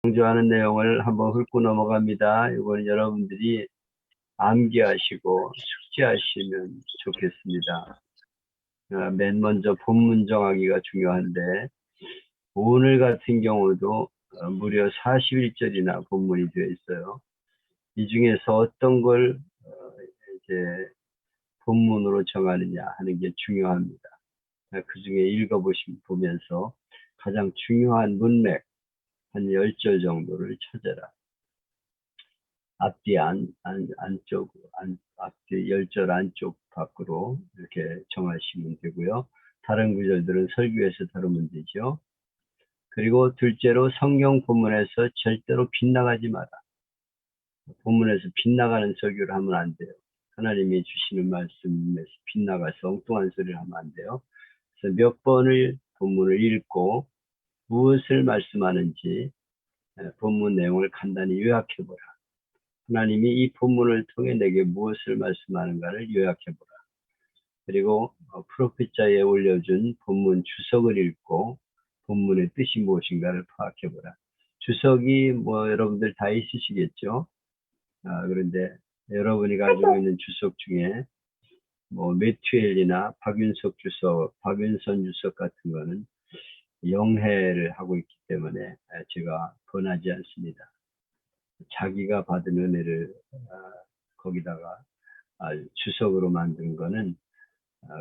강조하는 내용을 한번 훑고 넘어갑니다. 이거는 여러분들이 암기하시고 숙지하시면 좋겠습니다. 맨 먼저 본문 정하기가 중요한데 오늘 같은 경우도 무려 41절이나 본문이 되어 있어요. 이 중에서 어떤 걸 이제 본문으로 정하느냐 하는 게 중요합니다. 그 중에 보면서 가장 중요한 문맥 한 10절 정도를 찾아라. 앞뒤 앞뒤 10절 안쪽 밖으로 이렇게 정하시면 되고요. 다른 구절들은 설교에서 다루면 되죠. 그리고 둘째로 성경 본문에서 절대로 빗나가지 마라. 본문에서 빗나가는 설교를 하면 안 돼요. 하나님이 주시는 말씀에서 빗나가서 엉뚱한 소리를 하면 안 돼요. 그래서 몇 번을 본문을 읽고 무엇을 말씀하는지 본문 내용을 간단히 요약해보라. 하나님이 이 본문을 통해 내게 무엇을 말씀하는가를 요약해보라. 그리고 프로핏자에 올려준 본문 주석을 읽고 본문의 뜻이 무엇인가를 파악해보라. 주석이 여러분들 다 있으시겠죠? 그런데 여러분이 가지고 있는 주석 중에 매튜엘이나 박윤선 주석 같은 거는 영해를 하고 있기 때문에 제가 권하지 않습니다. 자기가 받은 은혜를 거기다가 주석으로 만든 거는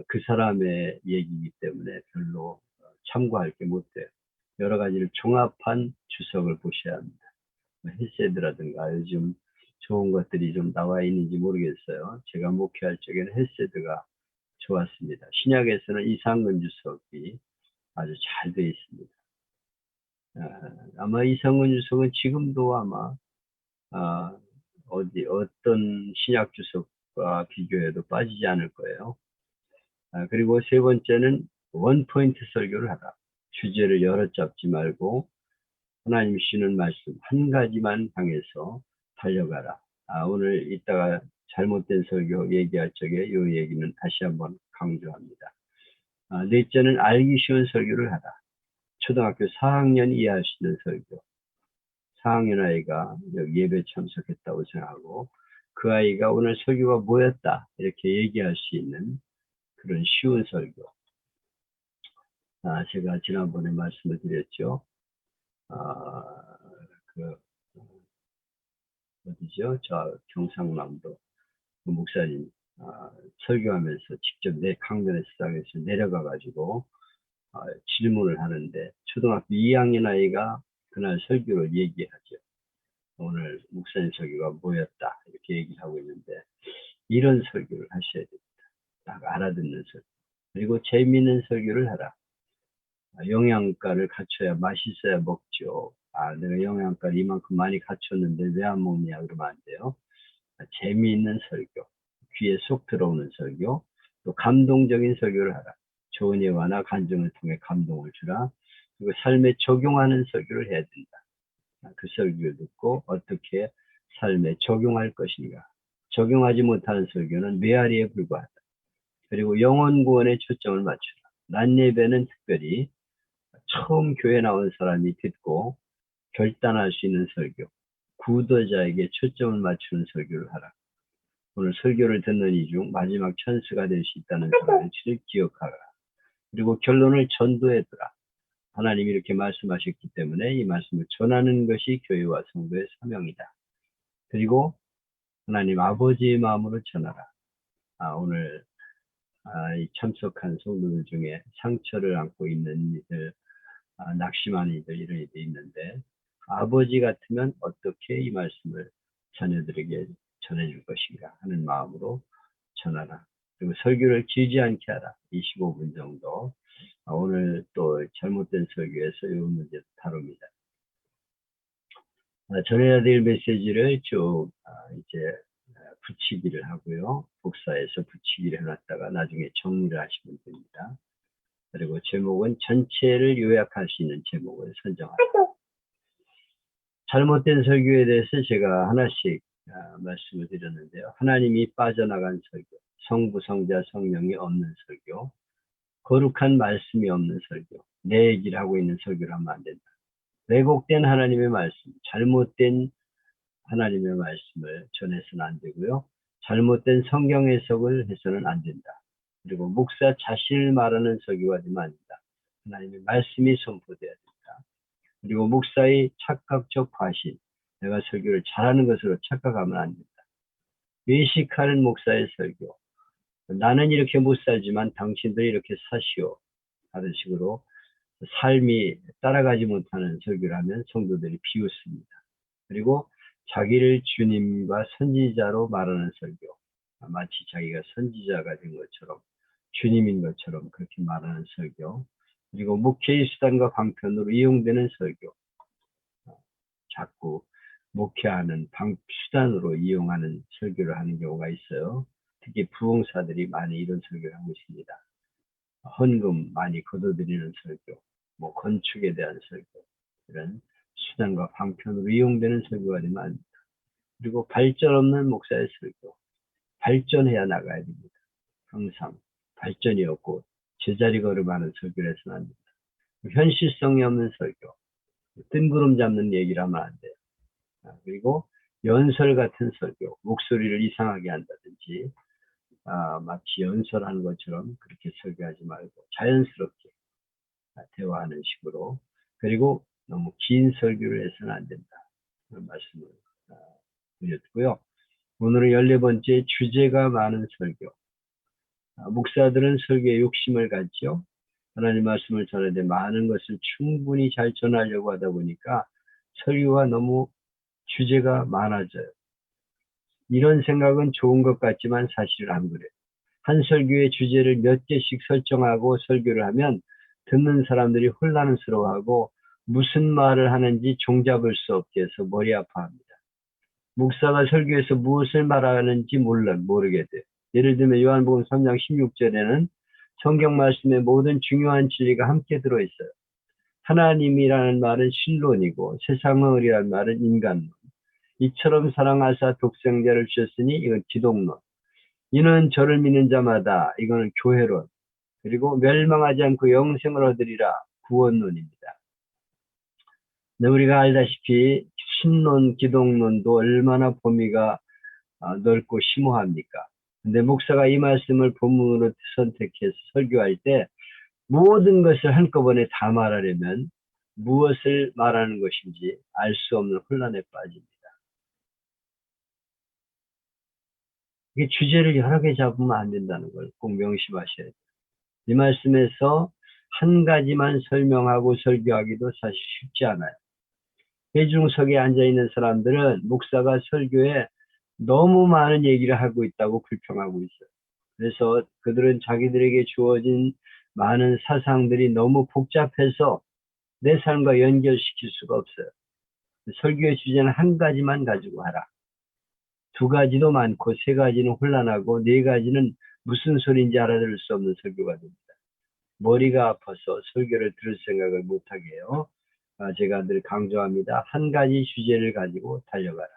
그 사람의 얘기이기 때문에 별로 참고할 게 못 돼요. 여러 가지를 종합한 주석을 보셔야 합니다. 헬세드라든가 요즘 좋은 것들이 좀 나와 있는지 모르겠어요. 제가 목회할 적에는 헬세드가 좋았습니다. 신약에서는 이상근 주석이 아주 잘 되어 있습니다. 아마 이상근 주석은 지금도 아마 어떤 신약 주석과 비교해도 빠지지 않을 거예요. 그리고 세 번째는 원포인트 설교를 하라. 주제를 여러 잡지 말고 하나님 주시는 말씀 한 가지만 향해서 달려가라. 오늘 이따가 잘못된 설교 얘기할 적에 이 얘기는 다시 한번 강조합니다. 넷째는 알기 쉬운 설교를 하라. 초등학교 4학년 이해할 수 있는 설교. 4학년 아이가 예배 참석했다고 생각하고 그 아이가 오늘 설교가 뭐였다 이렇게 얘기할 수 있는 그런 쉬운 설교. 제가 지난번에 말씀을 드렸죠. 어디죠? 저 경상남도 그 목사님 설교하면서 직접 내 강변의 시장에서 내려가 가지고 질문을 하는데 초등학교 2학년 아이가 그날 설교를 얘기하죠. 오늘 목사님 설교가 뭐였다 이렇게 얘기하고 있는데 이런 설교를 하셔야 됩니다. 딱 알아듣는 설교. 그리고 재미있는 설교를 하라. 영양가를 갖춰야 맛있어야 먹죠. 내가 영양가를 이만큼 많이 갖췄는데 왜 안 먹냐 그러면 안 돼요. 재미있는 설교, 귀에 쏙 들어오는 설교, 또 감동적인 설교를 하라. 좋은 예화나 간증을 통해 감동을 주라. 그리고 삶에 적용하는 설교를 해야 된다. 그 설교를 듣고 어떻게 삶에 적용할 것인가. 적용하지 못하는 설교는 메아리에 불과하다. 그리고 영혼 구원에 초점을 맞추라. 낮 예배는 특별히 처음 교회 나온 사람이 듣고 결단할 수 있는 설교, 구도자에게 초점을 맞추는 설교를 하라. 오늘 설교를 듣는 이 중 마지막 찬스가 될 수 있다는 사실을 기억하라. 그리고 결론을 전도해두라. 하나님이 이렇게 말씀하셨기 때문에 이 말씀을 전하는 것이 교회와 성도의 사명이다. 그리고 하나님 아버지의 마음으로 전하라. 오늘 이 참석한 성도들 중에 상처를 안고 있는 이들, 낙심하는 이들 이런 이들이 있는데 아버지 같으면 어떻게 이 말씀을 자녀들에게 전해줄 것인가 하는 마음으로 전하라. 그리고 설교를 길지 않게 하라. 25분 정도. 오늘 또 잘못된 설교에서 이 문제 다룹니다. 전해야 될 메시지를 쭉 이제 붙이기를 하고요. 복사해서 붙이기를 해놨다가 나중에 정리를 하시면 됩니다. 그리고 제목은 전체를 요약할 수 있는 제목을 선정하라. 잘못된 설교에 대해서 제가 하나씩 말씀을 드렸는데요. 하나님이 빠져나간 설교, 성부, 성자, 성령이 없는 설교, 거룩한 말씀이 없는 설교, 내 얘기를 하고 있는 설교를 하면 안 된다. 왜곡된 하나님의 말씀, 잘못된 하나님의 말씀을 전해서는 안 되고요. 잘못된 성경 해석을 해서는 안 된다. 그리고 목사 자신을 말하는 설교가 되면 안 된다. 하나님의 말씀이 선포되어야 된다. 그리고 목사의 착각적 과신, 내가 설교를 잘하는 것으로 착각하면 안 된다. 외식하는 목사의 설교, 나는 이렇게 못 살지만 당신들이 이렇게 사시오 하는 식으로 삶이 따라가지 못하는 설교를 하면 성도들이 비웃습니다. 그리고 자기를 주님과 선지자로 말하는 설교, 마치 자기가 선지자가 된 것처럼 주님인 것처럼 그렇게 말하는 설교, 그리고 목회의 수단과 방편으로 이용되는 설교, 자꾸 목회하는 수단으로 이용하는 설교를 하는 경우가 있어요. 특히 부흥사들이 많이 이런 설교를 하고 있습니다. 헌금 많이 거둬들이는 설교, 뭐 건축에 대한 설교, 이런 수단과 방편으로 이용되는 설교가 되면 안 됩니다. 그리고 발전 없는 목사의 설교, 발전해야 나가야 됩니다. 항상 발전이 없고 제자리 걸음하는 설교를 해서는 안 됩니다. 현실성이 없는 설교, 뜬구름 잡는 얘기를 하면 안 돼요. 그리고 연설 같은 설교, 목소리를 이상하게 한다든지 마치 연설하는 것처럼 그렇게 설교하지 말고 자연스럽게 대화하는 식으로, 그리고 너무 긴 설교를 해서는 안 된다. 그런 말씀을 드렸고요. 오늘은 14번째, 주제가 많은 설교. 목사들은 설교에 욕심을 갖죠. 하나님 말씀을 전하되 많은 것을 충분히 잘 전하려고 하다 보니까 설교가 너무 주제가 많아져요. 이런 생각은 좋은 것 같지만 사실 안 그래요. 한 설교의 주제를 몇 개씩 설정하고 설교를 하면 듣는 사람들이 혼란스러워하고 무슨 말을 하는지 종잡을 수 없게 해서 머리 아파합니다. 목사가 설교에서 무엇을 말하는지 모르게 돼요. 예를 들면 요한복음 3장 16절에는 성경 말씀의 모든 중요한 진리가 함께 들어있어요. 하나님이라는 말은 신론이고 세상의 의라는 말은 인간론. 이처럼 사랑하사 독생자를 주셨으니 이건 기독론. 이는 저를 믿는 자마다 이거는 교회론. 그리고 멸망하지 않고 영생을 얻으리라 구원론입니다. 근데 우리가 알다시피 신론, 기독론도 얼마나 범위가 넓고 심오합니까? 근데 목사가 이 말씀을 본문으로 선택해서 설교할 때 모든 것을 한꺼번에 다 말하려면 무엇을 말하는 것인지 알 수 없는 혼란에 빠집니다. 이게 주제를 여러 개 잡으면 안 된다는 걸 꼭 명심하셔야 돼요. 이 말씀에서 한 가지만 설명하고 설교하기도 사실 쉽지 않아요. 회중석에 앉아있는 사람들은 목사가 설교에 너무 많은 얘기를 하고 있다고 불평하고 있어요. 그래서 그들은 자기들에게 주어진 많은 사상들이 너무 복잡해서 내 삶과 연결시킬 수가 없어요. 설교의 주제는 한 가지만 가지고 하라. 두 가지도 많고 세 가지는 혼란하고 네 가지는 무슨 소리인지 알아들을 수 없는 설교가 됩니다. 머리가 아파서 설교를 들을 생각을 못하게 해요. 제가 늘 강조합니다. 한 가지 주제를 가지고 달려가라.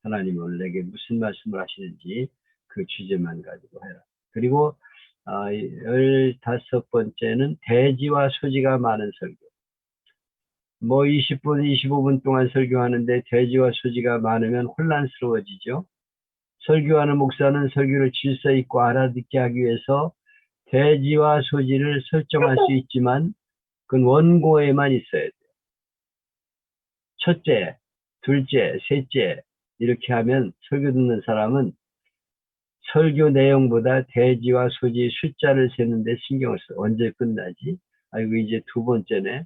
하나님은 오늘 내게 무슨 말씀을 하시는지 그 주제만 가지고 해라. 그리고 15번째는 대지와 소지가 많은 설교. 뭐 20분, 25분 동안 설교하는데 대지와 소지가 많으면 혼란스러워지죠. 설교하는 목사는 설교를 질서 있고 알아듣게 하기 위해서 대지와 소지를 설정할 수 있지만 그건 원고에만 있어야 돼요. 첫째, 둘째, 셋째 이렇게 하면 설교 듣는 사람은 설교 내용보다 대지와 소지 숫자를 세는데 신경을 써요. 언제 끝나지? 아이고 이제 두 번째네.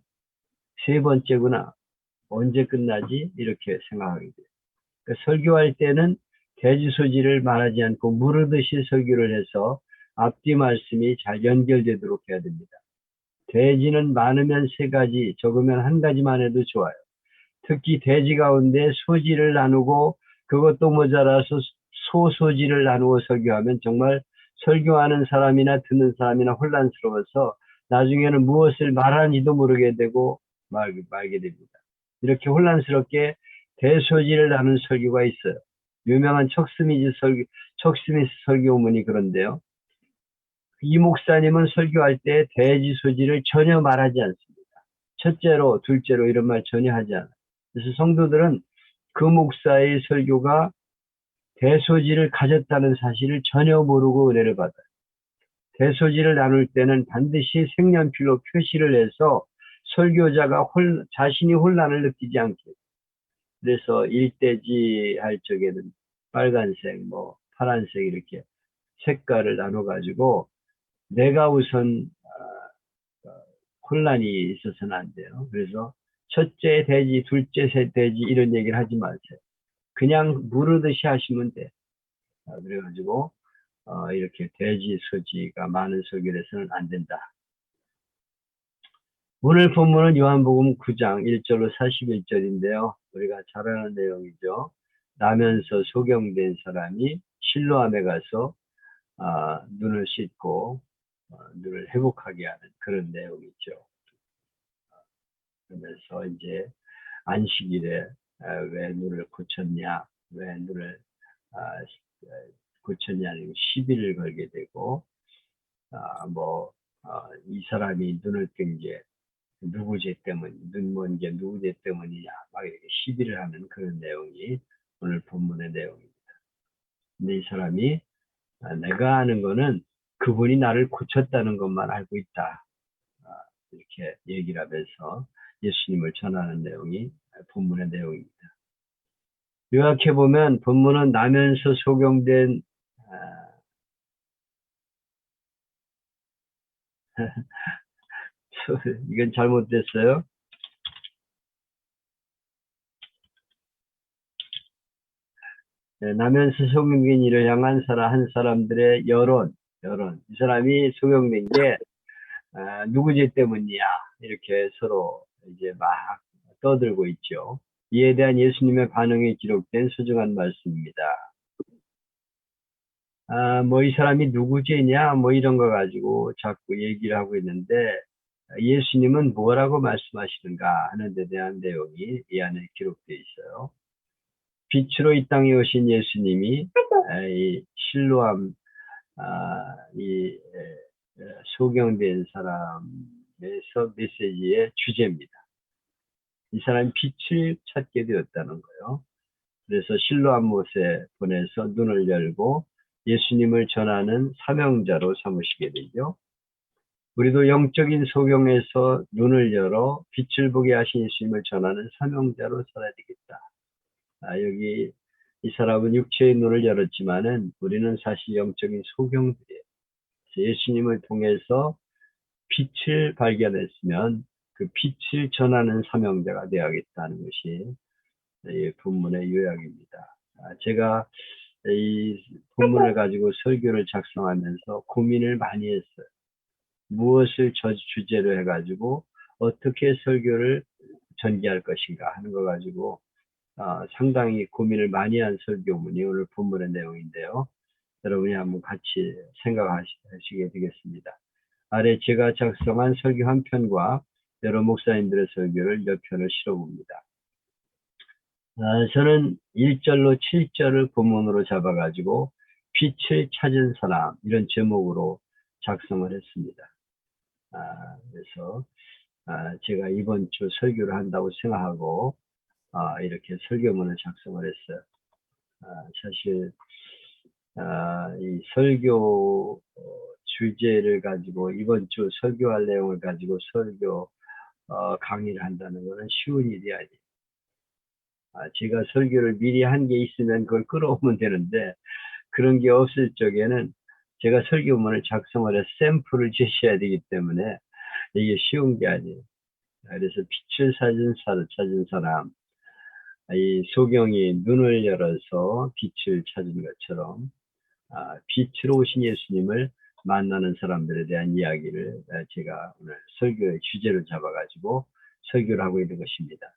세 번째구나. 언제 끝나지? 이렇게 생각하게 돼요. 그러니까 설교할 때는 대지 소지를 말하지 않고 물으듯이 설교를 해서 앞뒤 말씀이 잘 연결되도록 해야 됩니다. 대지는 많으면 세 가지, 적으면 한 가지만 해도 좋아요. 특히 대지 가운데 소지를 나누고 그것도 모자라서 소소지를 나누어 설교하면 정말 설교하는 사람이나 듣는 사람이나 혼란스러워서 나중에는 무엇을 말하는지도 모르게 되고 말게 됩니다. 이렇게 혼란스럽게 대소지를 나눈 설교가 있어요. 유명한 척스미스 설교문이 그런데요. 이 목사님은 설교할 때 대지 소지를 전혀 말하지 않습니다. 첫째로, 둘째로 이런 말 전혀 하지 않아요. 그래서 성도들은 그 목사의 설교가 대소지를 가졌다는 사실을 전혀 모르고 은혜를 받아요. 대소지를 나눌 때는 반드시 색연필로 표시를 해서 설교자가 자신이 혼란을 느끼지 않게. 그래서 일대지 할 적에는 빨간색, 뭐 파란색 이렇게 색깔을 나눠 가지고 내가 우선 혼란이 있어서는 안 돼요. 그래서 첫째 돼지, 둘째 돼지 이런 얘기를 하지 마세요. 그냥 물으듯이 하시면 돼. 그래가지고 이렇게 돼지 소지가 많은 설교를 해서는 안 된다. 오늘 본문은 요한복음 9장 1절로 41절인데요. 우리가 잘 아는 내용이죠. 나면서 소경된 사람이 실로암에 가서 눈을 씻고 눈을 회복하게 하는 그런 내용이죠. 그러면서 이제 안식일에 왜 눈을 고쳤냐, 왜 눈을 고쳤냐는 시비를 걸게 되고, 이 사람이 눈을 뜬 게 누구 죄 때문, 눈 먼 게 누구 죄 때문이냐, 막 이렇게 시비를 하는 그런 내용이 오늘 본문의 내용입니다. 근데 이 사람이 내가 아는 거는 그분이 나를 고쳤다는 것만 알고 있다. 이렇게 얘기를 하면서 예수님을 전하는 내용이 본문의 내용입니다. 요약해보면 본문은 나면서 소경된 이건 잘못됐어요. 나면서 소경된 이를 향한 한 사람들의 여론. 이 사람이 소경된 게 누구 죄 때문이야? 이렇게 서로 이제 막 떠들고 있죠. 이에 대한 예수님의 반응이 기록된 소중한 말씀입니다. 뭐 이 사람이 누구 죄냐? 뭐 이런 거 가지고 자꾸 얘기를 하고 있는데 예수님은 뭐라고 말씀하시는가 하는 데 대한 내용이 이 안에 기록되어 있어요. 빛으로 이 땅에 오신 예수님이 이 실로암 이 소경된 사람에서 메시지의 주제입니다. 이 사람이 빛을 찾게 되었다는 거예요. 그래서 실로암 못에 보내서 눈을 열고 예수님을 전하는 사명자로 삼으시게 되죠. 우리도 영적인 소경에서 눈을 열어 빛을 보게 하신 예수님을 전하는 사명자로 살아야 되겠다. 여기 이 사람은 육체의 눈을 열었지만은 우리는 사실 영적인 소경들이에요. 예수님을 통해서 빛을 발견했으면 그 빛을 전하는 사명자가 되어야겠다는 것이 이 본문의 요약입니다. 제가 이 본문을 가지고 설교를 작성하면서 고민을 많이 했어요. 무엇을 주제로 해가지고 어떻게 설교를 전개할 것인가 하는 거 가지고 상당히 고민을 많이 한 설교문이 오늘 본문의 내용인데요. 여러분이 한번 같이 생각하시게 되겠습니다. 아래 제가 작성한 설교 한 편과 여러 목사님들의 설교를 몇 편을 실어봅니다. 저는 1절로 7절을 본문으로 잡아가지고 빛을 찾은 사람 이런 제목으로 작성을 했습니다. 그래서 제가 이번 주 설교를 한다고 생각하고 이렇게 설교문을 작성을 했어요. 사실 이 설교 주제를 가지고 이번 주 설교할 내용을 가지고 설교 강의를 한다는 것은 쉬운 일이 아니에요. 제가 설교를 미리 한 게 있으면 그걸 끌어오면 되는데 그런 게 없을 적에는 제가 설교문을 작성을 해서 샘플을 제시해야 되기 때문에 이게 쉬운 게 아니에요. 그래서 빛을 찾은 사람, 이 소경이 눈을 열어서 빛을 찾은 것처럼 빛으로 오신 예수님을 만나는 사람들에 대한 이야기를 제가 오늘 설교의 주제로 잡아가지고 설교를 하고 있는 것입니다.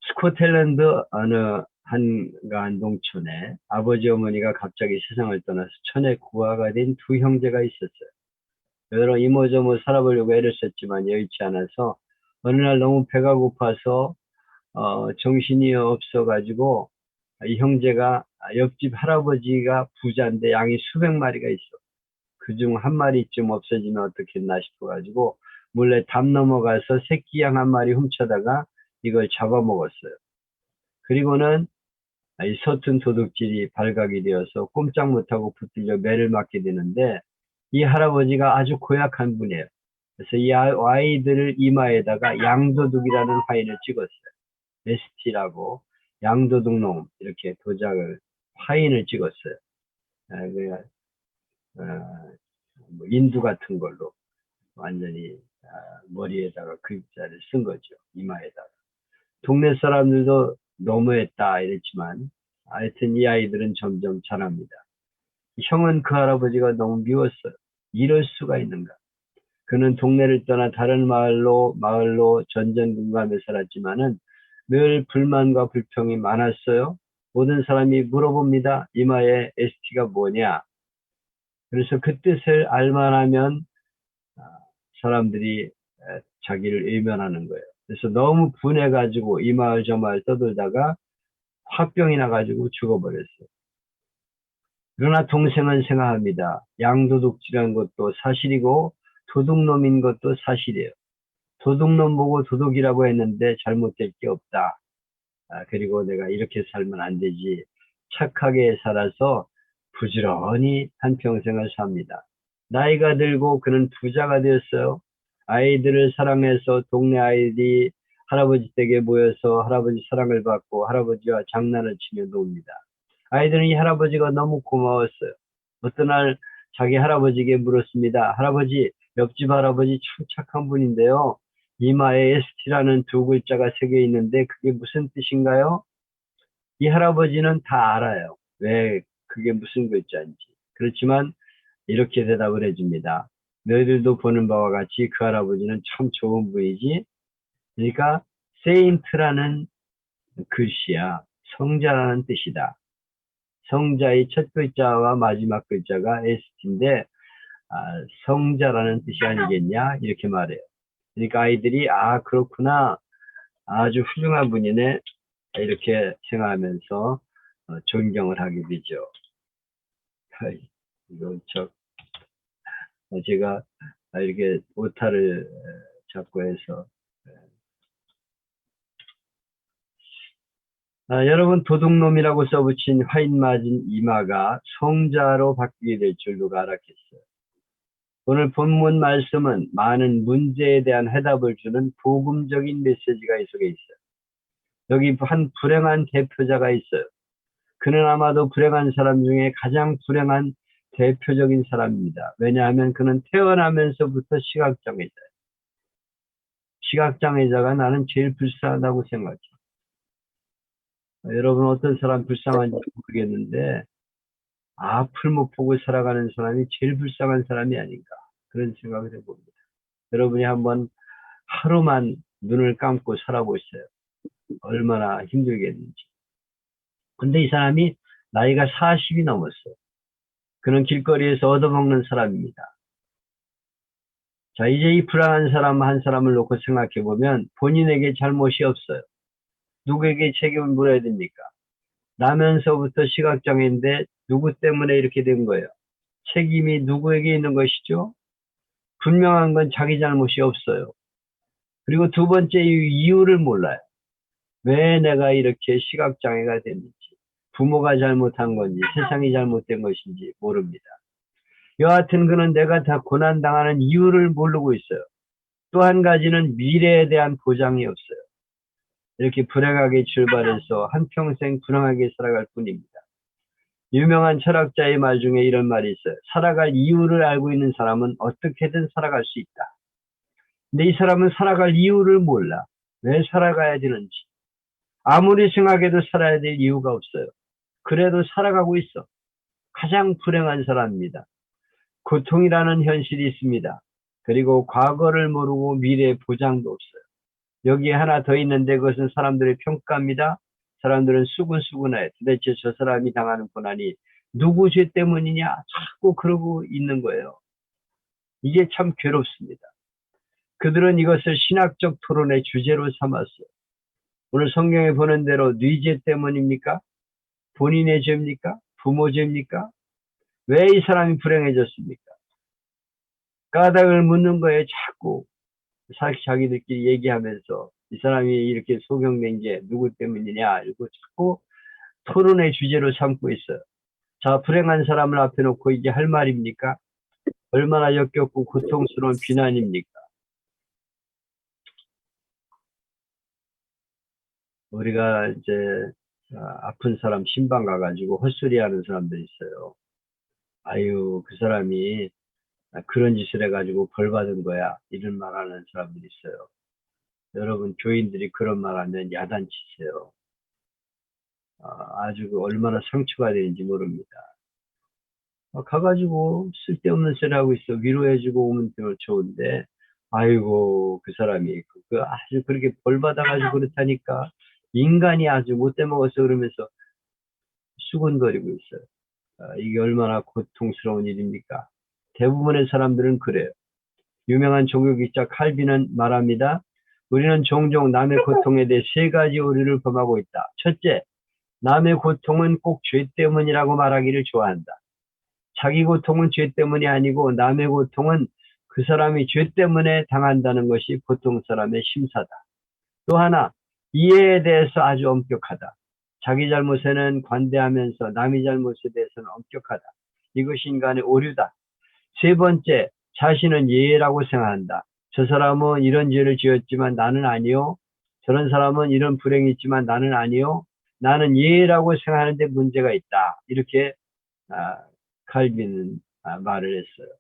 스코틀랜드 어느 한가한 농촌에 아버지 어머니가 갑자기 세상을 떠나서 천의 고아가 된 두 형제가 있었어요. 여러 이모저모 살아보려고 애를 썼지만 여의치 않아서 어느 날 너무 배가 고파서 정신이 없어가지고 이 형제가 옆집 할아버지가 부자인데 양이 수백 마리가 있어. 그중 한 마리쯤 없어지면 어떻겠나 싶어가지고 몰래 담 넘어가서 새끼 양 한 마리 훔쳐다가 이걸 잡아먹었어요. 그리고는 이 서툰 도둑질이 발각이 되어서 꼼짝 못하고 붙들려 매를 맞게 되는데 이 할아버지가 아주 고약한 분이에요. 그래서 이 아이들을 이마에다가 양도둑이라는 화인을 찍었어요. ST라고 양도둑놈 이렇게 도장을 화인을 찍었어요. 뭐 인두 같은 걸로 완전히 머리에다가 글자를 쓴 거죠. 이마에다가. 동네 사람들도 너무했다 이랬지만 하여튼 이 아이들은 점점 자랍니다. 형은 그 할아버지가 너무 미웠어요. 이럴 수가 있는가. 그는 동네를 떠나 다른 마을로 전전긍긍하며 살았지만은 늘 불만과 불평이 많았어요. 모든 사람이 물어봅니다. 이마에 ST가 뭐냐. 그래서 그 뜻을 알만하면 사람들이 자기를 외면하는 거예요. 그래서 너무 분해가지고 이 마을 저 마을 떠돌다가 화병이 나가지고 죽어버렸어요. 그러나 동생은 생각합니다. 양도둑질한 것도 사실이고 도둑놈인 것도 사실이에요. 도둑놈 보고 도둑이라고 했는데 잘못될 게 없다. 그리고 내가 이렇게 살면 안 되지. 착하게 살아서 부지런히 한평생을 삽니다. 나이가 들고 그는 부자가 되었어요. 아이들을 사랑해서 동네 아이들이 할아버지 댁에 모여서 할아버지 사랑을 받고 할아버지와 장난을 치며 놉니다. 아이들은 이 할아버지가 너무 고마웠어요. 어떤 날 자기 할아버지에게 물었습니다. 할아버지, 옆집 할아버지 참 착한 분인데요. 이마에 ST라는 두 글자가 새겨 있는데 그게 무슨 뜻인가요? 이 할아버지는 다 알아요. 왜 그게 무슨 글자인지. 그렇지만 이렇게 대답을 해줍니다. 너희들도 보는 바와 같이 그 할아버지는 참 좋은 분이지. 그러니까 세인트라는 글씨야. 성자라는 뜻이다. 성자의 첫 글자와 마지막 글자가 ST인데 성자라는 뜻이 아니겠냐 이렇게 말해요. 그러니까 아이들이 그렇구나 아주 훌륭한 분이네 이렇게 생각하면서 존경을 하게 되죠. 이거 제가 이렇게 오타를 잡고 해서 여러분 도둑놈이라고 써붙인 화인 맞은 이마가 성자로 바뀌게 될 줄 누가 알았겠어요. 오늘 본문 말씀은 많은 문제에 대한 해답을 주는 복음적인 메시지가 이 속에 있어요. 여기 한 불행한 대표자가 있어요. 그는 아마도 불행한 사람 중에 가장 불행한 대표적인 사람입니다. 왜냐하면 그는 태어나면서부터 시각장애자예요. 시각장애자가 나는 제일 불쌍하다고 생각해요. 여러분 어떤 사람 불쌍한지 모르겠는데 앞을 못 보고 살아가는 사람이 제일 불쌍한 사람이 아닌가 그런 생각을 해봅니다. 여러분이 한번 하루만 눈을 감고 살아보세요. 얼마나 힘들겠는지. 근데 이 사람이 나이가 40이 넘었어요. 그는 길거리에서 얻어먹는 사람입니다. 자, 이제 이 불안한 사람 한 사람을 놓고 생각해보면 본인에게 잘못이 없어요. 누구에게 책임을 물어야 됩니까? 나면서부터 시각장애인데 누구 때문에 이렇게 된 거예요? 책임이 누구에게 있는 것이죠? 분명한 건 자기 잘못이 없어요. 그리고 두 번째 이유를 몰라요. 왜 내가 이렇게 시각장애가 됐는지, 부모가 잘못한 건지, 세상이 잘못된 것인지 모릅니다. 여하튼 그는 내가 다 고난당하는 이유를 모르고 있어요. 또 한 가지는 미래에 대한 보장이 없어요. 이렇게 불행하게 출발해서 한평생 불행하게 살아갈 뿐입니다. 유명한 철학자의 말 중에 이런 말이 있어요. 살아갈 이유를 알고 있는 사람은 어떻게든 살아갈 수 있다. 근데 이 사람은 살아갈 이유를 몰라. 왜 살아가야 되는지. 아무리 생각해도 살아야 될 이유가 없어요. 그래도 살아가고 있어. 가장 불행한 사람입니다. 고통이라는 현실이 있습니다. 그리고 과거를 모르고 미래의 보장도 없어요. 여기에 하나 더 있는데 그것은 사람들의 평가입니다. 사람들은 수근수근해. 도대체 저 사람이 당하는 고난이 누구 죄 때문이냐? 자꾸 그러고 있는 거예요. 이게 참 괴롭습니다. 그들은 이것을 신학적 토론의 주제로 삼았어요. 오늘 성경에 보는 대로 네 죄 때문입니까? 본인의 죄입니까? 부모 죄입니까? 왜 이 사람이 불행해졌습니까? 까닭을 묻는 거예요, 자꾸. 자기들끼리 얘기하면서 이 사람이 이렇게 소경된 게 누구 때문이냐 이거 자꾸 토론의 주제로 삼고 있어요. 자, 불행한 사람을 앞에 놓고 이게 할 말입니까? 얼마나 역겹고 고통스러운 비난입니까? 우리가 이제 아픈 사람 신방 가가지고 헛소리 하는 사람들 있어요. 아유, 그 사람이 그런 짓을 해가지고 벌 받은 거야. 이런 말 하는 사람들이 있어요. 여러분, 교인들이 그런 말 하면 야단치세요. 아주 얼마나 상처가 되는지 모릅니다. 가가지고 쓸데없는 소리 하고 있어. 위로해주고 오면 좋은데, 아이고, 그 사람이 아주 그렇게 벌 받아가지고 그렇다니까. 인간이 아주 못돼 먹어서 그러면서 수군거리고 있어요. 이게 얼마나 고통스러운 일입니까? 대부분의 사람들은 그래요. 유명한 종교기자 칼빈은 말합니다. 우리는 종종 남의 고통에 대해 세 가지 오류를 범하고 있다. 첫째, 남의 고통은 꼭 죄 때문이라고 말하기를 좋아한다. 자기 고통은 죄 때문이 아니고 남의 고통은 그 사람이 죄 때문에 당한다는 것이 보통 사람의 심사다. 또 하나, 이해에 대해서 아주 엄격하다. 자기 잘못에는 관대하면서 남의 잘못에 대해서는 엄격하다. 이것이 인간의 오류다. 세 번째, 자신은 예라고 생각한다. 저 사람은 이런 죄를 지었지만 나는 아니요. 저런 사람은 이런 불행이 있지만 나는 아니요. 나는 예라고 생각하는데 문제가 있다. 이렇게 칼빈은 말을 했어요.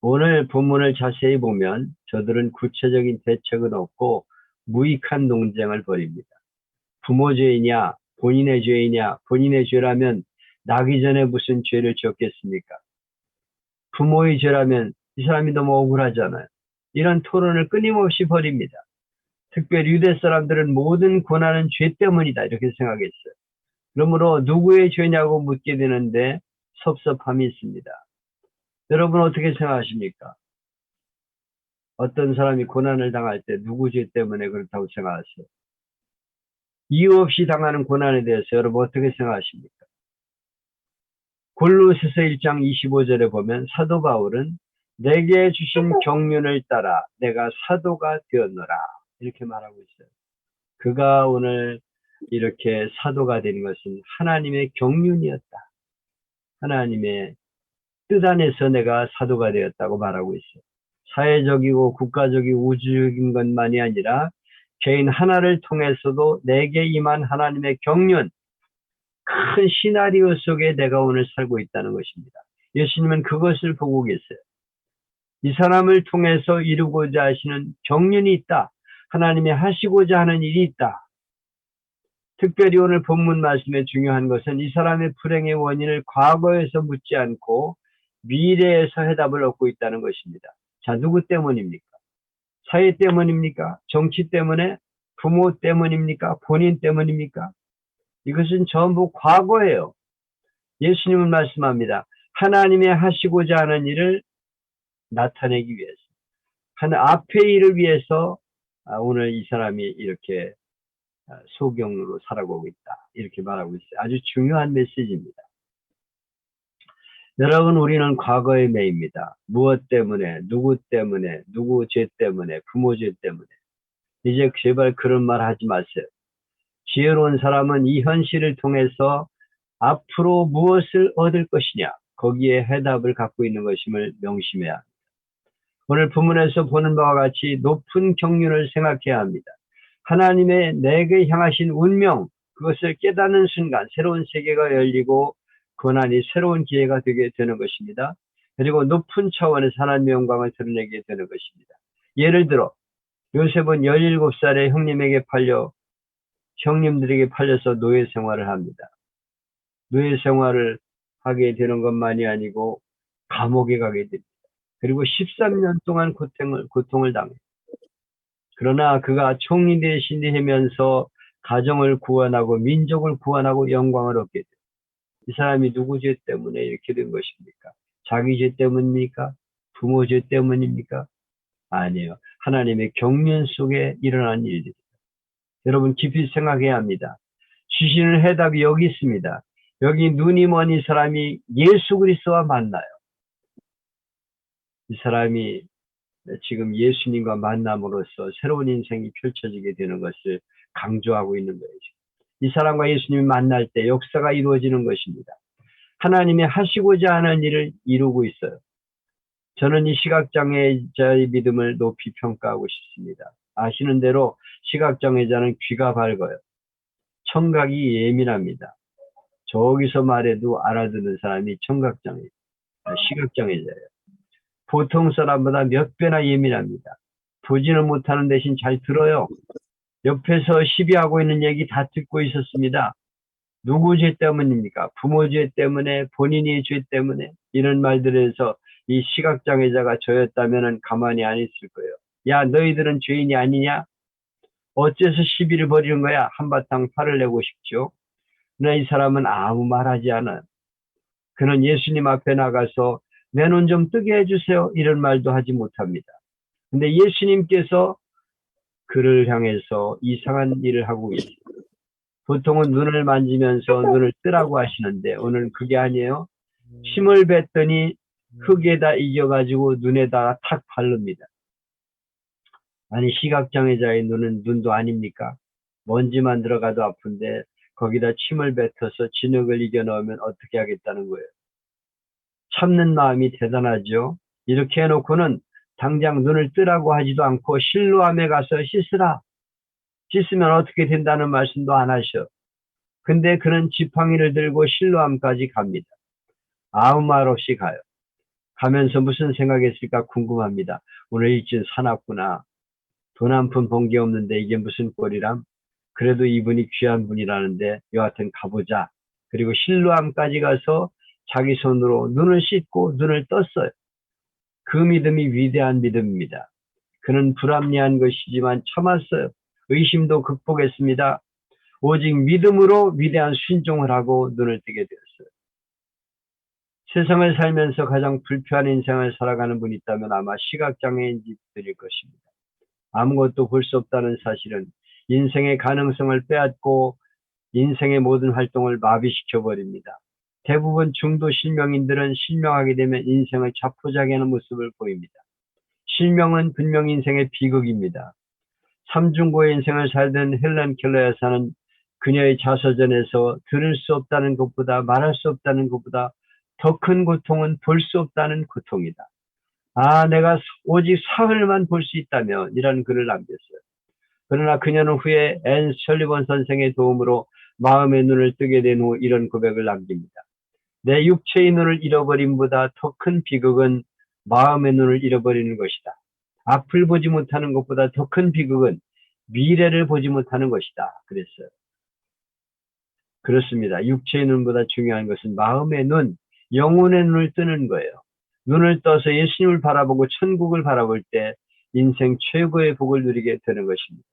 오늘 본문을 자세히 보면 저들은 구체적인 대책은 없고 무익한 논쟁을 벌입니다. 부모 죄이냐, 본인의 죄이냐, 본인의 죄라면 나기 전에 무슨 죄를 지었겠습니까? 부모의 죄라면 이 사람이 너무 억울하잖아요. 이런 토론을 끊임없이 벌입니다. 특별히 유대 사람들은 모든 고난은 죄 때문이다 이렇게 생각했어요. 그러므로 누구의 죄냐고 묻게 되는데 섭섭함이 있습니다. 여러분 어떻게 생각하십니까? 어떤 사람이 고난을 당할 때 누구 죄 때문에 그렇다고 생각하세요? 이유 없이 당하는 고난에 대해서 여러분 어떻게 생각하십니까? 골로새서 1장 25절에 보면 사도 바울은 내게 주신 경륜을 따라 내가 사도가 되었노라 이렇게 말하고 있어요. 그가 오늘 이렇게 사도가 된 것은 하나님의 경륜이었다. 하나님의 뜻 안에서 내가 사도가 되었다고 말하고 있어요. 사회적이고 국가적이고 우주적인 것만이 아니라 개인 하나를 통해서도 내게 임한 하나님의 경륜, 큰 시나리오 속에 내가 오늘 살고 있다는 것입니다. 예수님은 그것을 보고 계세요. 이 사람을 통해서 이루고자 하시는 경륜이 있다. 하나님이 하시고자 하는 일이 있다. 특별히 오늘 본문 말씀에 중요한 것은 이 사람의 불행의 원인을 과거에서 묻지 않고 미래에서 해답을 얻고 있다는 것입니다. 자, 누구 때문입니까? 사회 때문입니까? 정치 때문에? 부모 때문입니까? 본인 때문입니까? 이것은 전부 과거예요. 예수님은 말씀합니다. 하나님의 하시고자 하는 일을 나타내기 위해서. 앞의 일을 위해서 오늘 이 사람이 이렇게 소경으로 살아가고 있다. 이렇게 말하고 있어요. 아주 중요한 메시지입니다. 여러분, 우리는 과거에 매입니다. 무엇 때문에, 누구 때문에, 누구 죄 때문에, 부모 죄 때문에. 이제 제발 그런 말 하지 마세요. 지혜로운 사람은 이 현실을 통해서 앞으로 무엇을 얻을 것이냐, 거기에 해답을 갖고 있는 것임을 명심해야 합니다. 오늘 본문에서 보는 바와 같이 높은 경륜을 생각해야 합니다. 하나님의 내게 향하신 운명, 그것을 깨닫는 순간 새로운 세계가 열리고 고난이 새로운 기회가 되게 되는 것입니다. 그리고 높은 차원에서 하나님의 영광을 드러내게 되는 것입니다. 예를 들어 요셉은 17살에 형님에게 형님들에게 팔려서 노예 생활을 합니다. 노예 생활을 하게 되는 것만이 아니고 감옥에 가게 됩니다. 그리고 13년 동안 고통을 당해요. 그러나 그가 총리 대신이 하면서 가정을 구원하고 민족을 구원하고 영광을 얻게 돼요. 이 사람이 누구 죄 때문에 이렇게 된 것입니까? 자기 죄 때문입니까? 부모 죄 때문입니까? 아니에요. 하나님의 경륜 속에 일어난 일들입니다. 여러분 깊이 생각해야 합니다. 주시는 해답이 여기 있습니다. 여기 눈이 먼 이 사람이 예수 그리스도와 만나요. 이 사람이 지금 예수님과 만남으로써 새로운 인생이 펼쳐지게 되는 것을 강조하고 있는 거예요. 이 사람과 예수님이 만날 때 역사가 이루어지는 것입니다. 하나님이 하시고자 하는 일을 이루고 있어요. 저는 이 시각장애자의 믿음을 높이 평가하고 싶습니다. 아시는 대로 시각장애자는 귀가 밝아요. 청각이 예민합니다. 저기서 말해도 알아듣는 사람이 시각장애자예요. 보통 사람보다 몇 배나 예민합니다. 보지는 못하는 대신 잘 들어요. 옆에서 시비하고 있는 얘기 다 듣고 있었습니다. 누구 죄 때문입니까? 부모 죄 때문에, 본인의 죄 때문에, 이런 말들에서 이 시각장애자가 저였다면 가만히 안 있을 거예요. 야, 너희들은 죄인이 아니냐? 어째서 시비를 벌이는 거야? 한바탕 화를 내고 싶죠. 그러나 이 사람은 아무 말하지 않아요. 그는 예수님 앞에 나가서 내 눈 좀 뜨게 해주세요. 이런 말도 하지 못합니다. 근데 예수님께서 그를 향해서 이상한 일을 하고 계십니다. 보통은 눈을 만지면서 눈을 뜨라고 하시는데 오늘은 그게 아니에요. 힘을 뱉더니 흙에다 이겨가지고 눈에다가 탁 바릅니다. 아니, 시각장애자의 눈은 눈도 아닙니까? 먼지만 들어가도 아픈데 거기다 침을 뱉어서 진흙을 이겨 넣으면 어떻게 하겠다는 거예요. 참는 마음이 대단하죠. 이렇게 해놓고는 당장 눈을 뜨라고 하지도 않고 실로암에 가서 씻으라. 씻으면 어떻게 된다는 말씀도 안 하셔. 근데 그는 지팡이를 들고 실로암까지 갑니다. 아무 말 없이 가요. 가면서 무슨 생각했을까 궁금합니다. 오늘 일진 사납구나. 돈 한 푼 번 게 없는데 이게 무슨 꼴이람? 그래도 이분이 귀한 분이라는데 여하튼 가보자. 그리고 실로암까지 가서 자기 손으로 눈을 씻고 눈을 떴어요. 그 믿음이 위대한 믿음입니다. 그는 불합리한 것이지만 참았어요. 의심도 극복했습니다. 오직 믿음으로 위대한 순종을 하고 눈을 뜨게 되었어요. 세상을 살면서 가장 불편한 인생을 살아가는 분이 있다면 아마 시각장애인들일 것입니다. 아무것도 볼 수 없다는 사실은 인생의 가능성을 빼앗고 인생의 모든 활동을 마비시켜버립니다. 대부분 중도 실명인들은 실명하게 되면 인생을 자포자기하는 모습을 보입니다. 실명은 분명 인생의 비극입니다. 삼중고의 인생을 살던 헬렌 켈러 여사는 그녀의 자서전에서 들을 수 없다는 것보다 말할 수 없다는 것보다 더 큰 고통은 볼 수 없다는 고통이다. 아, 내가 오직 사흘만 볼 수 있다면 이라는 글을 남겼어요. 그러나 그녀는 후에 앤 설리번 선생의 도움으로 마음의 눈을 뜨게 된 후 이런 고백을 남깁니다. 내 육체의 눈을 잃어버림보다 더 큰 비극은 마음의 눈을 잃어버리는 것이다. 앞을 보지 못하는 것보다 더 큰 비극은 미래를 보지 못하는 것이다. 그랬어요. 그렇습니다. 육체의 눈보다 중요한 것은 마음의 눈, 영혼의 눈을 뜨는 거예요. 눈을 떠서 예수님을 바라보고 천국을 바라볼 때 인생 최고의 복을 누리게 되는 것입니다.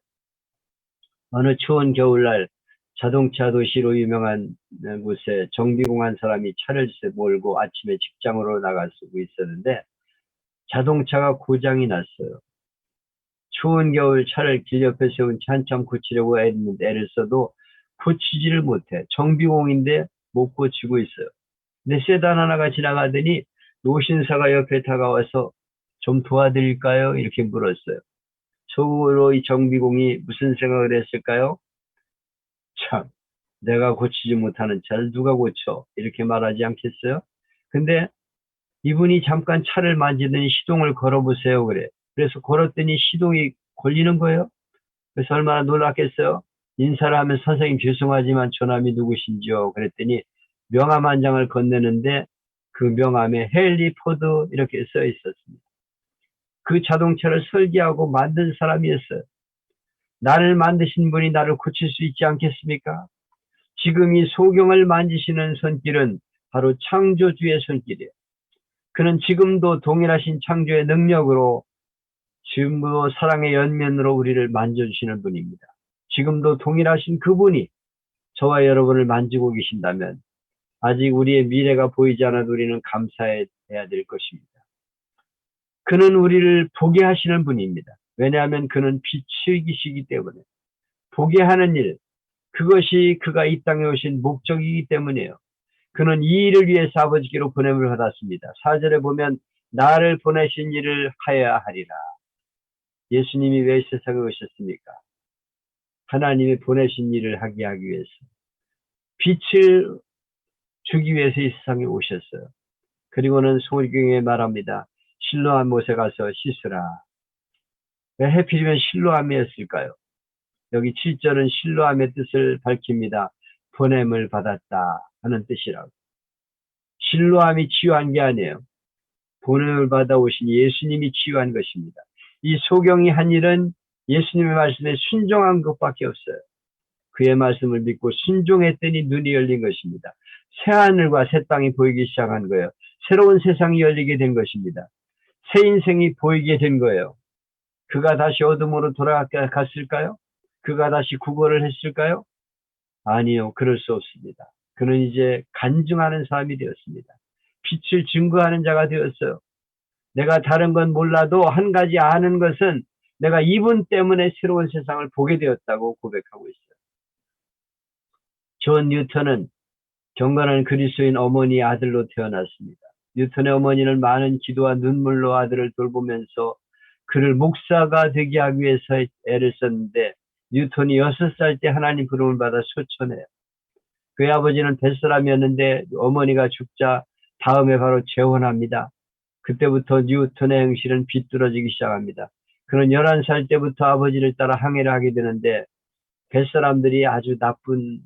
어느 추운 겨울날 자동차 도시로 유명한 곳에 정비공한 사람이 차를 몰고 아침에 직장으로 나가고 있었는데 자동차가 고장이 났어요. 추운 겨울 차를 길 옆에 세운 채 한참 고치려고 애를 써도 고치지를 못해. 정비공인데 못 고치고 있어요. 근데 세단 하나가 지나가더니 노신사가 옆에 다가와서 좀 도와드릴까요? 이렇게 물었어요. 속으로 이 정비공이 무슨 생각을 했을까요? 참, 내가 고치지 못하는 차를 누가 고쳐? 이렇게 말하지 않겠어요? 근데 이분이 잠깐 차를 만지더니 시동을 걸어보세요. 그래. 그래서 걸었더니 시동이 걸리는 거예요. 그래서 얼마나 놀랐겠어요? 인사를 하면 선생님 죄송하지만 저남이 누구신지요? 그랬더니 명함 한 장을 건네는데 그 명함에 헨리 포드 이렇게 써 있었습니다. 그 자동차를 설계하고 만든 사람이었어요. 나를 만드신 분이 나를 고칠 수 있지 않겠습니까? 지금 이 소경을 만지시는 손길은 바로 창조주의 손길이에요. 그는 지금도 동일하신 창조의 능력으로 지금도 사랑의 연면으로 우리를 만져주시는 분입니다. 지금도 동일하신 그분이 저와 여러분을 만지고 계신다면 아직 우리의 미래가 보이지 않아도 우리는 감사해야 될 것입니다. 그는 우리를 보게 하시는 분입니다. 왜냐하면 그는 빛이시기 때문에. 보게 하는 일, 그것이 그가 이 땅에 오신 목적이기 때문이에요. 그는 이 일을 위해서 아버지께로 보냄을 받았습니다. 4절에 보면 나를 보내신 일을 하여야 하리라. 예수님이 왜 세상에 오셨습니까? 하나님이 보내신 일을 하게 하기 위해서, 빛을 주기 위해서 이 세상에 오셨어요. 그리고는 소리경에 말합니다. 실로암 못에 가서 씻으라. 왜 해필이면 실로암이었을까요? 여기 7절은 실로암의 뜻을 밝힙니다. 보냄을 받았다 하는 뜻이라고. 실로암이 치유한 게 아니에요. 보냄을 받아오신 예수님이 치유한 것입니다. 이 소경이 한 일은 예수님의 말씀에 순종한 것밖에 없어요. 그의 말씀을 믿고 순종했더니 눈이 열린 것입니다. 새하늘과 새 땅이 보이기 시작한 거예요. 새로운 세상이 열리게 된 것입니다. 새 인생이 보이게 된 거예요. 그가 다시 어둠으로 돌아갔을까요? 그가 다시 구걸을 했을까요? 아니요, 그럴 수 없습니다. 그는 이제 간증하는 사람이 되었습니다. 빛을 증거하는 자가 되었어요. 내가 다른 건 몰라도 한 가지 아는 것은 내가 이분 때문에 새로운 세상을 보게 되었다고 고백하고 있어요. 존 뉴턴은 경건한 그리스도인 어머니의 아들로 태어났습니다. 뉴턴의 어머니는 많은 기도와 눈물로 아들을 돌보면서 그를 목사가 되게 하기 위해서 애를 썼는데 뉴턴이 6살 때 하나님 부름을 받아 소천해요. 그의 아버지는 뱃사람이었는데 어머니가 죽자 다음에 바로 재혼합니다. 그때부터 뉴턴의 행실은 비뚤어지기 시작합니다. 그는 11살 때부터 아버지를 따라 항해를 하게 되는데 뱃사람들이 아주 나쁜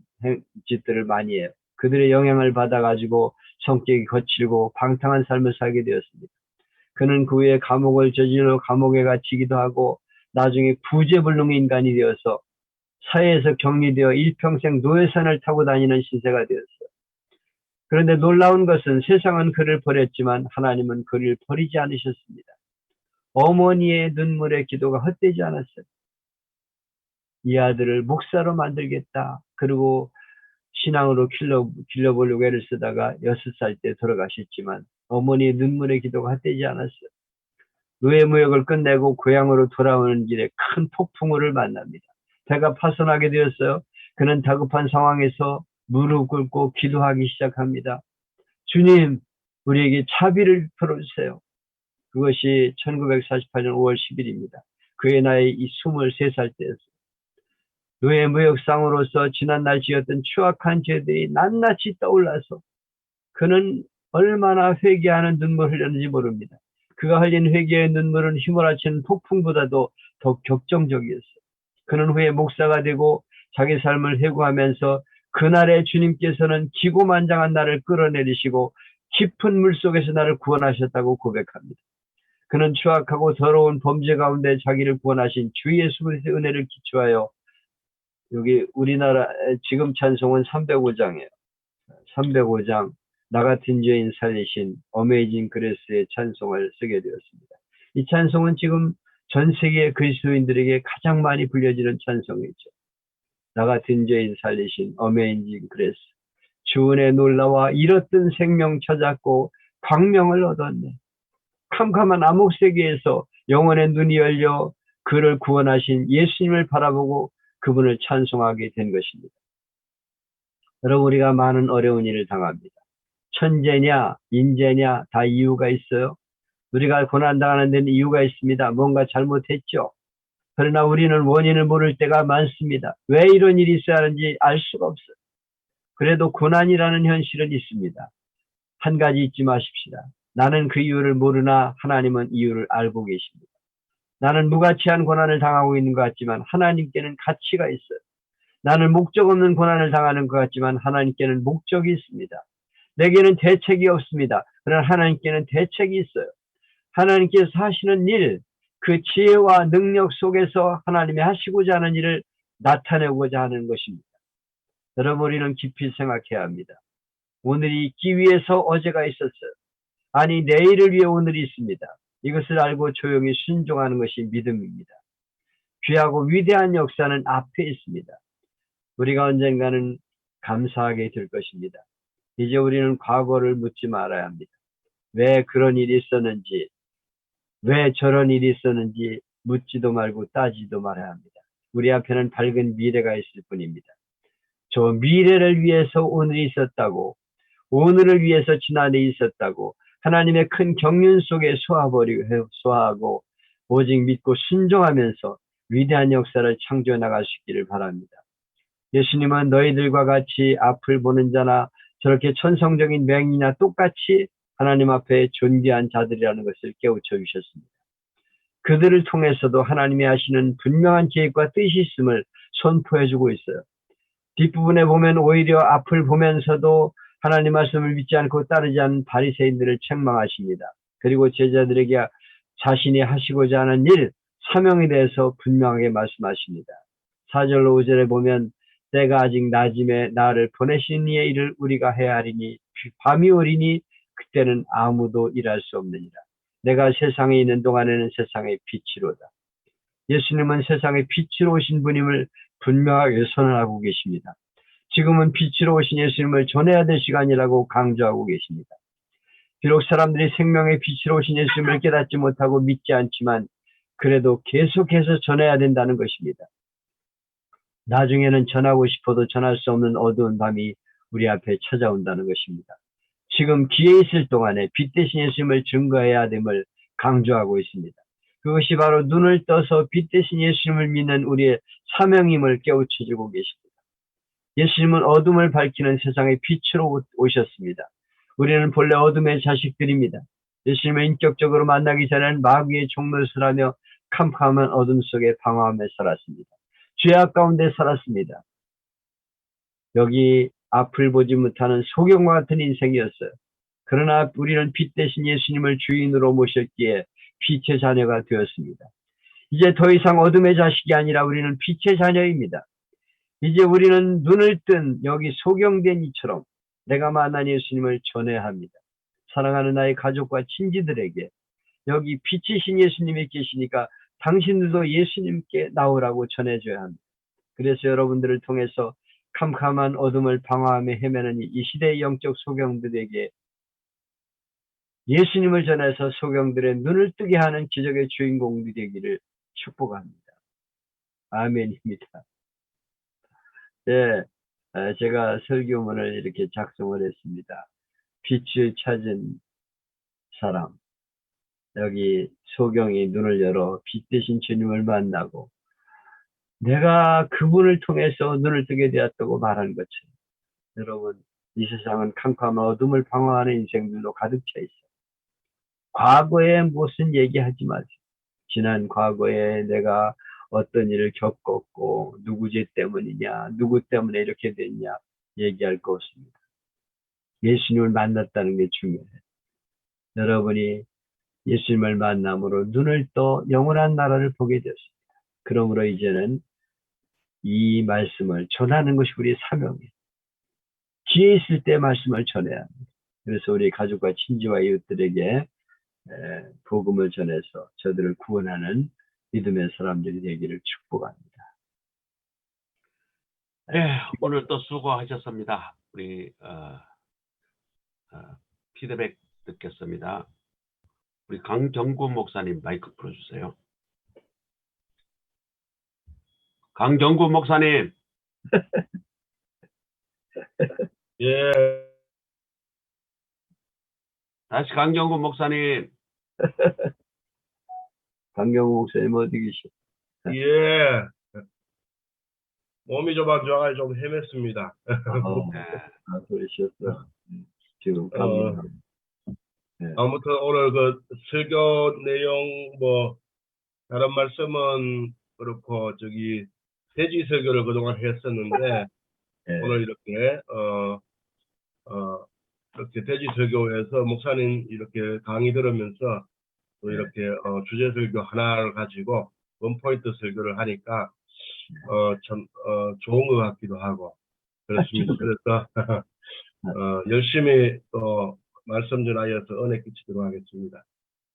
짓들을 많이 해요. 그들의 영향을 받아가지고 성격이 거칠고 방탕한 삶을 살게 되었습니다. 그는 그 후에 감옥을 저질러 감옥에 갇히기도 하고 나중에 구제불능의 인간이 되어서 사회에서 격리되어 일평생 노예선을 타고 다니는 신세가 되었어요. 그런데 놀라운 것은 세상은 그를 버렸지만 하나님은 그를 버리지 않으셨습니다. 어머니의 눈물의 기도가 헛되지 않았어요. 이 아들을 목사로 만들겠다. 그리고 신앙으로 길러보려고 애를 쓰다가 6살 때 돌아가셨지만 어머니의 눈물의 기도가 헛되지 않았어요. 노예무역을 끝내고 고향으로 돌아오는 길에 큰 폭풍우를 만납니다. 배가 파손하게 되었어요. 그는 다급한 상황에서 무릎 꿇고 기도하기 시작합니다. 주님, 우리에게 자비를 베풀어주세요. 그것이 1948년 5월 10일입니다. 그의 나이 23살 때였어요. 노예무역상으로서 지난날 지었던 추악한 죄들이 낱낱이 떠올라서 그는 얼마나 회개하는 눈물을 흘렸는지 모릅니다. 그가 흘린 회개의 눈물은 휘몰아치는 폭풍보다도 더 격정적이었어요. 그는 후에 목사가 되고 자기 삶을 회고하면서 그날에 주님께서는 기고만장한 나를 끌어내리시고 깊은 물속에서 나를 구원하셨다고 고백합니다. 그는 추악하고 더러운 범죄 가운데 자기를 구원하신 주 예수 그리스도의 은혜를 기초하여 여기 우리나라 지금 찬송은 305장이에요. 305장 나 같은 죄인 살리신 어메이징 그레스의 찬송을 쓰게 되었습니다. 이 찬송은 지금 전 세계 그리스도인들에게 가장 많이 불려지는 찬송이죠. 나 같은 죄인 살리신 어메이징 그레스. 주 은혜 놀라와 잃었던 생명 찾았고 광명을 얻었네. 캄캄한 암흑 세계에서 영혼의 눈이 열려 그를 구원하신 예수님을 바라보고 그분을 찬송하게 된 것입니다. 여러분, 우리가 많은 어려운 일을 당합니다. 천재냐 인재냐 다 이유가 있어요. 우리가 고난당하는 데는 이유가 있습니다. 뭔가 잘못했죠. 그러나 우리는 원인을 모를 때가 많습니다. 왜 이런 일이 있어야 하는지 알 수가 없어요. 그래도 고난이라는 현실은 있습니다. 한 가지 잊지 마십시다. 나는 그 이유를 모르나 하나님은 이유를 알고 계십니다. 나는 무가치한 고난을 당하고 있는 것 같지만 하나님께는 가치가 있어요. 나는 목적 없는 고난을 당하는 것 같지만 하나님께는 목적이 있습니다. 내게는 대책이 없습니다. 그러나 하나님께는 대책이 있어요. 하나님께서 하시는 일, 그 지혜와 능력 속에서 하나님이 하시고자 하는 일을 나타내고자 하는 것입니다. 여러분, 우리는 깊이 생각해야 합니다. 오늘이 있기 위해서 어제가 있었어요. 아니, 내일을 위해 오늘이 있습니다. 이것을 알고 조용히 순종하는 것이 믿음입니다. 귀하고 위대한 역사는 앞에 있습니다. 우리가 언젠가는 감사하게 될 것입니다. 이제 우리는 과거를 묻지 말아야 합니다. 왜 그런 일이 있었는지, 왜 저런 일이 있었는지 묻지도 말고 따지도 말아야 합니다. 우리 앞에는 밝은 미래가 있을 뿐입니다. 저 미래를 위해서 오늘이 있었다고, 오늘을 위해서 지난해 있었다고, 하나님의 큰 경륜 속에 소화하고 오직 믿고 순종하면서 위대한 역사를 창조해 나갈 수 있기를 바랍니다. 예수님은 너희들과 같이 앞을 보는 자나 저렇게 천성적인 맹인이나 똑같이 하나님 앞에 존귀한 자들이라는 것을 깨우쳐 주셨습니다. 그들을 통해서도 하나님이 하시는 분명한 계획과 뜻이 있음을 선포해 주고 있어요. 뒷부분에 보면 오히려 앞을 보면서도 하나님 말씀을 믿지 않고 따르지 않는 바리새인들을 책망하십니다. 그리고 제자들에게 자신이 하시고자 하는 일, 사명에 대해서 분명하게 말씀하십니다. 4절로 5절에 보면 때가 아직 낮음에 나를 보내신 이의 일을 우리가 해야 하리니 밤이 오리니 그때는 아무도 일할 수 없느니라. 내가 세상에 있는 동안에는 세상의 빛이로다. 예수님은 세상의 빛으로 오신 분임을 분명하게 선언하고 계십니다. 지금은 빛으로 오신 예수님을 전해야 될 시간이라고 강조하고 계십니다. 비록 사람들이 생명의 빛으로 오신 예수님을 깨닫지 못하고 믿지 않지만 그래도 계속해서 전해야 된다는 것입니다. 나중에는 전하고 싶어도 전할 수 없는 어두운 밤이 우리 앞에 찾아온다는 것입니다. 지금 기회 있을 동안에 빛 대신 예수님을 증거해야 됨을 강조하고 있습니다. 그것이 바로 눈을 떠서 빛 대신 예수님을 믿는 우리의 사명임을 깨우쳐주고 계십니다. 예수님은 어둠을 밝히는 세상의 빛으로 오셨습니다. 우리는 본래 어둠의 자식들입니다. 예수님을 인격적으로 만나기 전에는 마귀의 종노릇을 하며 캄캄한 어둠 속에 방황하며 살았습니다. 죄악 가운데 살았습니다. 여기 앞을 보지 못하는 소경과 같은 인생이었어요. 그러나 우리는 빛 대신 예수님을 주인으로 모셨기에 빛의 자녀가 되었습니다. 이제 더 이상 어둠의 자식이 아니라 우리는 빛의 자녀입니다. 이제 우리는 눈을 뜬 여기 소경된 이처럼 내가 만난 예수님을 전해야 합니다. 사랑하는 나의 가족과 친지들에게 여기 빛이신 예수님이 계시니까 당신들도 예수님께 나오라고 전해줘야 합니다. 그래서 여러분들을 통해서 캄캄한 어둠을 방황하며 헤매는 이 시대의 영적 소경들에게 예수님을 전해서 소경들의 눈을 뜨게 하는 기적의 주인공들이 되기를 축복합니다. 아멘입니다. 네, 제가 설교문을 이렇게 작성을 했습니다. 빛을 찾은 사람, 여기 소경이 눈을 열어 빛 대신 주님을 만나고 내가 그분을 통해서 눈을 뜨게 되었다고 말하는 것처럼 여러분, 이 세상은 캄캄한 어둠을 방황하는 인생들로 가득 차 있어요. 과거에 무슨 얘기하지 마세요. 지난 과거에 내가 어떤 일을 겪었고 누구 죄 때문이냐, 누구 때문에 이렇게 됐냐 얘기할 거 없습니다. 예수님을 만났다는 게 중요해요. 여러분이 예수님을 만남으로 눈을 떠 영원한 나라를 보게 되었습니다. 그러므로 이제는 이 말씀을 전하는 것이 우리의 사명이에요. 기회 있을 때 말씀을 전해야 합니다. 그래서 우리 가족과 친지와 이웃들에게 복음을 전해서 저들을 구원하는 믿음의 사람들이 되기를 축복합니다. 네, 오늘 또 수고하셨습니다. 우리 피드백 듣겠습니다. 우리 강정구 목사님 마이크 풀어주세요. 강정구 목사님. 예. 다시 강정구 목사님. 강경호 목사님 어디 계시죠? 예. 몸이 좀 안 좋아가지고 좀 헤맸습니다. 그러셨어. 지금 감기나. 네. 아무튼 오늘 그 설교 내용 뭐 다른 말씀은 그렇고 저기 돼지 설교를 그동안 했었는데 네. 오늘 이렇게 이렇게 돼지 설교에서 목사님 이렇게 강의 들으면서 또 이렇게 주제 설교 하나를 가지고 원포인트 설교를 하니까 참 좋은 것 같기도 하고 그렇습니다. 그래서 열심히 또 말씀 전하여서 은혜 끼치도록 하겠습니다.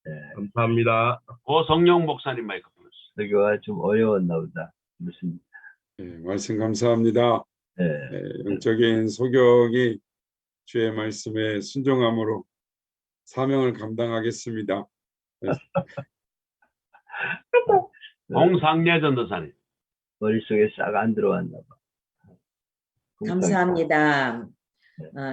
네. 감사합니다. 고성룡 목사님 마이크 풀어주세요. 설교가 좀 어려웠나 보다. 무슨? 네, 말씀 감사합니다. 네. 영적인 소격이 주의 말씀에 순종함으로 사명을 감당하겠습니다. 공상례 전도사님. 머릿속에 싹 안 들어왔나 봐. 감사합니다.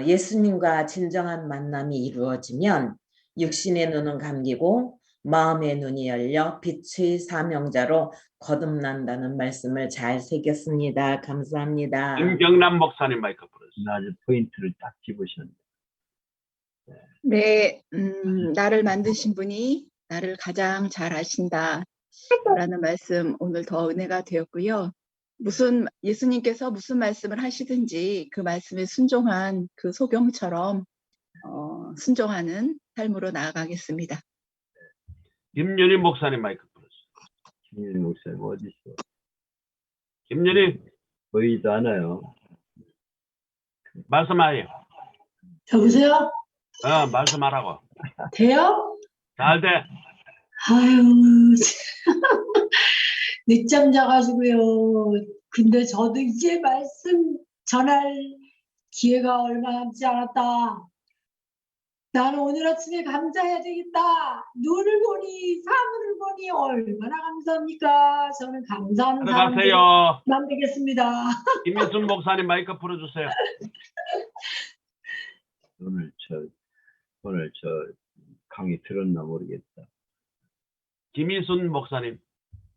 예수님과 진정한 만남이 이루어지면 육신의 눈은 감기고 마음의 눈이 열려 빛의 사명자로 거듭난다는 말씀을 잘 새겼습니다. 감사합니다. 김경남 목사님 마이크 풀어주세요. 아주 포인트를 딱 집으셨네. 네, 나를 만드신 분이 나를 가장 잘 아신다. 라는 말씀 오늘 더 은혜가 되었고요. 예수님께서 무슨 말씀을 하시든지 그 말씀에 순종한 그 소경처럼 순종하는 삶으로 나아가겠습니다. 김윤희 목사님 마이크 풀어주세요. 김윤희 목사님 어디 있어? 김윤희 보이지도 않아요. 말씀하세요. 여보세요? 말씀하라고. 돼요? 잘 돼. 아유, 늦잠 자가지고요. 근데 저도 이제 말씀 전할 기회가 얼마 남지 않았다. 나는 오늘 아침에 감사해야 되겠다. 눈을 보니, 사물을 보니 얼마나 감사합니까? 저는 감사하는 사람 들어가세요. 만들겠습니다. 김민순 목사님 마이크 풀어주세요. 오늘 저 강의 들었나 모르겠다. 김희순 목사님.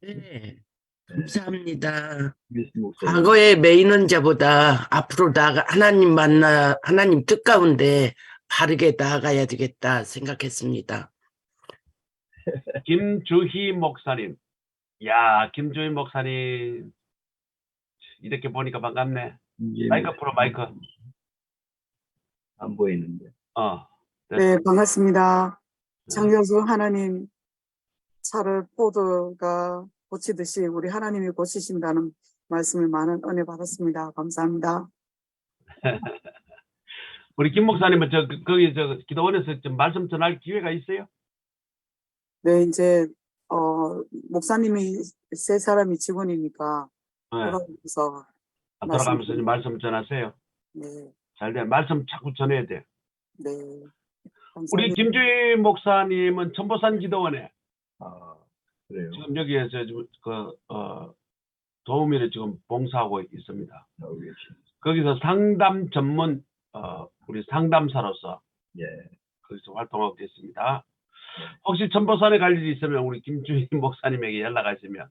네, 감사합니다. 김민수 목사님. 과거의 매인원자보다 앞으로 하나님 뜻 가운데 바르게 나아가야 되겠다 생각했습니다. 김주희 목사님. 야, 김주희 목사님. 이렇게 보니까 반갑네. 마이크 풀어, 마이크. 안 보이는데. 네, 반갑습니다. 장여수 하나님 차를 포도가 고치듯이 우리 하나님이 고치신다는 말씀을 많은 은혜 받았습니다. 감사합니다. 우리 김 목사님은 거기 기도원에서 좀 말씀 전할 기회가 있어요? 네, 이제 목사님이 세 사람이 직원이니까 네. 돌아가면서 돌아가면서 이제 말씀 전하세요. 네, 잘 돼. 말씀 자꾸 전해야 돼. 네. 우리 감사합니다. 김주희 목사님은 천보산 기도원에 그래요. 지금 여기에서 도우미를 지금 봉사하고 있습니다. 나오고 계시. 거기서 상담 전문 우리 상담사로서 예. 거기서 활동하고 있습니다. 혹시 천보산에 갈 일이 있으면 우리 김주희 목사님에게 연락하시면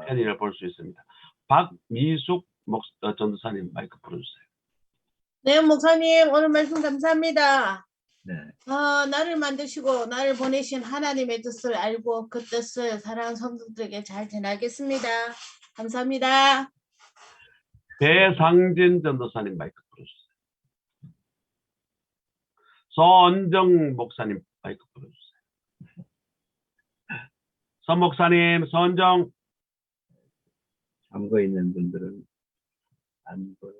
편의를 볼 수 있습니다. 박미숙 전도사님 마이크 풀어주세요. 네, 목사님 오늘 말씀 감사합니다. 네. 나를 만드시고 나를 보내신 하나님의 뜻을 알고 그 뜻을 사랑하는 성도들에게 잘 전하겠습니다. 감사합니다. 배상진 전도사님 마이크 풀어주세요. 서은정 목사님 마이크 풀어주세요. 서 목사님, 서은정. 잠궈 있는 분들은 안 보여.